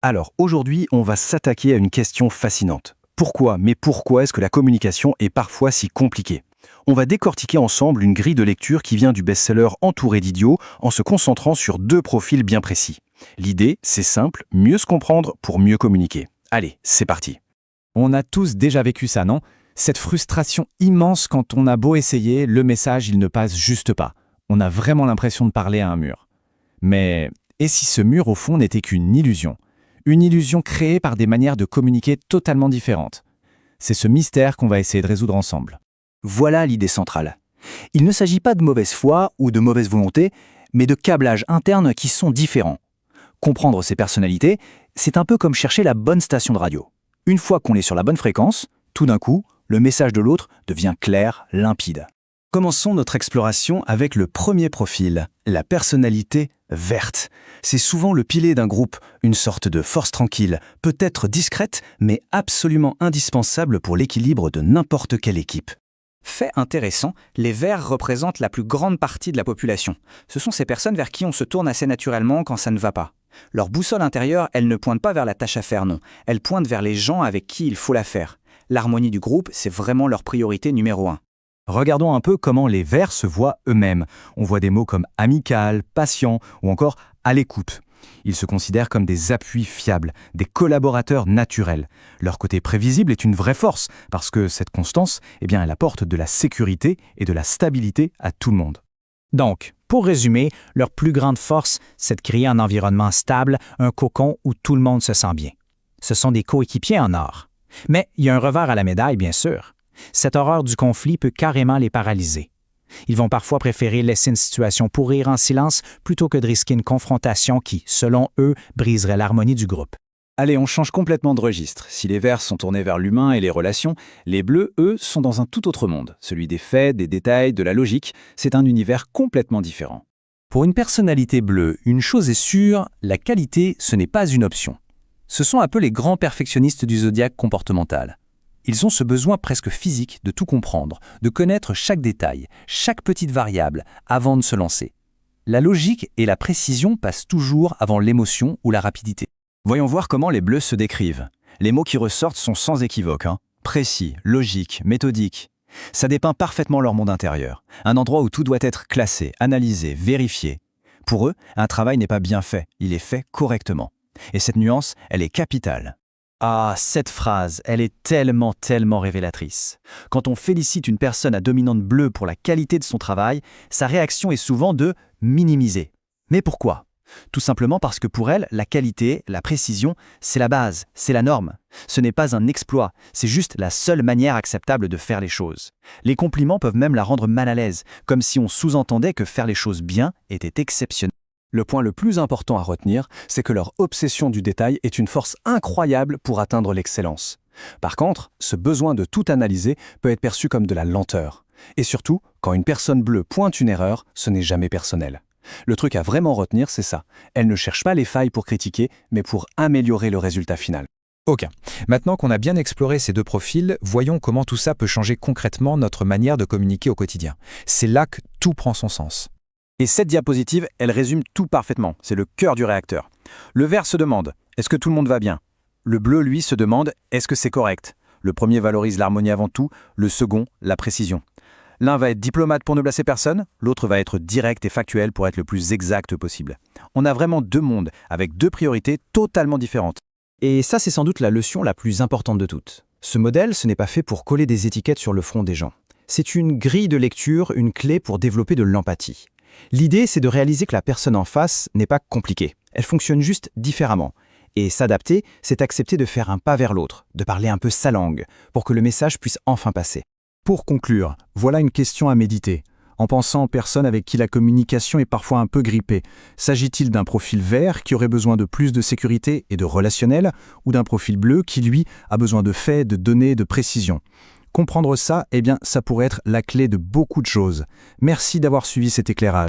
Alors aujourd'hui, on va s'attaquer à une question fascinante. Pourquoi est-ce que la communication est parfois si compliquée? On va décortiquer ensemble une grille de lecture qui vient du best-seller Entouré d'idiots en se concentrant sur deux profils bien précis. L'idée, c'est simple, mieux se comprendre pour mieux communiquer. Allez, c'est parti. On a tous déjà vécu ça, non? Cette frustration immense quand on a beau essayer, le message, il ne passe juste pas. On a vraiment l'impression de parler à un mur. Mais et si ce mur, au fond, n'était qu'une illusion? Une illusion créée par des manières de communiquer totalement différentes. C'est ce mystère qu'on va essayer de résoudre ensemble. Voilà l'idée centrale. Il ne s'agit pas de mauvaise foi ou de mauvaise volonté, mais de câblages internes qui sont différents. Comprendre ces personnalités, c'est un peu comme chercher la bonne station de radio. Une fois qu'on est sur la bonne fréquence, tout d'un coup, le message de l'autre devient clair, limpide. Commençons notre exploration avec le premier profil, la personnalité verte. C'est souvent le pilier d'un groupe, une sorte de force tranquille, peut-être discrète, mais absolument indispensable pour l'équilibre de n'importe quelle équipe. Fait intéressant, les verts représentent la plus grande partie de la population. Ce sont ces personnes vers qui on se tourne assez naturellement quand ça ne va pas. Leur boussole intérieure, elle ne pointe pas vers la tâche à faire, non. Elle pointe vers les gens avec qui il faut la faire. L'harmonie du groupe, c'est vraiment leur priorité numéro 1. Regardons un peu comment les Verts se voient eux-mêmes. On voit des mots comme amical, patient ou encore à l'écoute. Ils se considèrent comme des appuis fiables, des collaborateurs naturels. Leur côté prévisible est une vraie force parce que cette constance, elle apporte de la sécurité et de la stabilité à tout le monde. Donc, pour résumer, leur plus grande force, c'est de créer un environnement stable, un cocon où tout le monde se sent bien. Ce sont des coéquipiers en or. Mais il y a un revers à la médaille, bien sûr. Cette horreur du conflit peut carrément les paralyser. Ils vont parfois préférer laisser une situation pourrir en silence plutôt que de risquer une confrontation qui, selon eux, briserait l'harmonie du groupe. Allez, on change complètement de registre. Si les verts sont tournés vers l'humain et les relations, les bleus, eux, sont dans un tout autre monde. Celui des faits, des détails, de la logique. C'est un univers complètement différent. Pour une personnalité bleue, une chose est sûre, la qualité, ce n'est pas une option. Ce sont un peu les grands perfectionnistes du zodiaque comportemental. Ils ont ce besoin presque physique de tout comprendre, de connaître chaque détail, chaque petite variable, avant de se lancer. La logique et la précision passent toujours avant l'émotion ou la rapidité. Voyons voir comment les bleus se décrivent. Les mots qui ressortent sont sans équivoque. Précis, logique, méthodique. Ça dépeint parfaitement leur monde intérieur. Un endroit où tout doit être classé, analysé, vérifié. Pour eux, un travail n'est pas bien fait, il est fait correctement. Et cette nuance, elle est capitale. Ah, cette phrase, elle est tellement révélatrice. Quand on félicite une personne à dominante bleue pour la qualité de son travail, sa réaction est souvent de minimiser. Mais pourquoi? Tout simplement parce que pour elle, la qualité, la précision, c'est la base, c'est la norme. Ce n'est pas un exploit, c'est juste la seule manière acceptable de faire les choses. Les compliments peuvent même la rendre mal à l'aise, comme si on sous-entendait que faire les choses bien était exceptionnel. Le point le plus important à retenir, c'est que leur obsession du détail est une force incroyable pour atteindre l'excellence. Par contre, ce besoin de tout analyser peut être perçu comme de la lenteur. Et surtout, quand une personne bleue pointe une erreur, ce n'est jamais personnel. Le truc à vraiment retenir, c'est ça. Elle ne cherche pas les failles pour critiquer, mais pour améliorer le résultat final. Ok, maintenant qu'on a bien exploré ces deux profils, voyons comment tout ça peut changer concrètement notre manière de communiquer au quotidien. C'est là que tout prend son sens. Et cette diapositive, elle résume tout parfaitement. C'est le cœur du réacteur. Le vert se demande, est-ce que tout le monde va bien? Le bleu, lui, se demande, est-ce que c'est correct? Le premier valorise l'harmonie avant tout, le second, la précision. L'un va être diplomate pour ne blesser personne, l'autre va être direct et factuel pour être le plus exact possible. On a vraiment deux mondes, avec deux priorités totalement différentes. Et ça, c'est sans doute la leçon la plus importante de toutes. Ce modèle, ce n'est pas fait pour coller des étiquettes sur le front des gens. C'est une grille de lecture, une clé pour développer de l'empathie. L'idée, c'est de réaliser que la personne en face n'est pas compliquée. Elle fonctionne juste différemment. Et s'adapter, c'est accepter de faire un pas vers l'autre, de parler un peu sa langue, pour que le message puisse enfin passer. Pour conclure, voilà une question à méditer. En pensant aux personnes avec qui la communication est parfois un peu grippée, s'agit-il d'un profil vert qui aurait besoin de plus de sécurité et de relationnel, ou d'un profil bleu qui, lui, a besoin de faits, de données, de précision? Comprendre ça, ça pourrait être la clé de beaucoup de choses. Merci d'avoir suivi cet éclairage.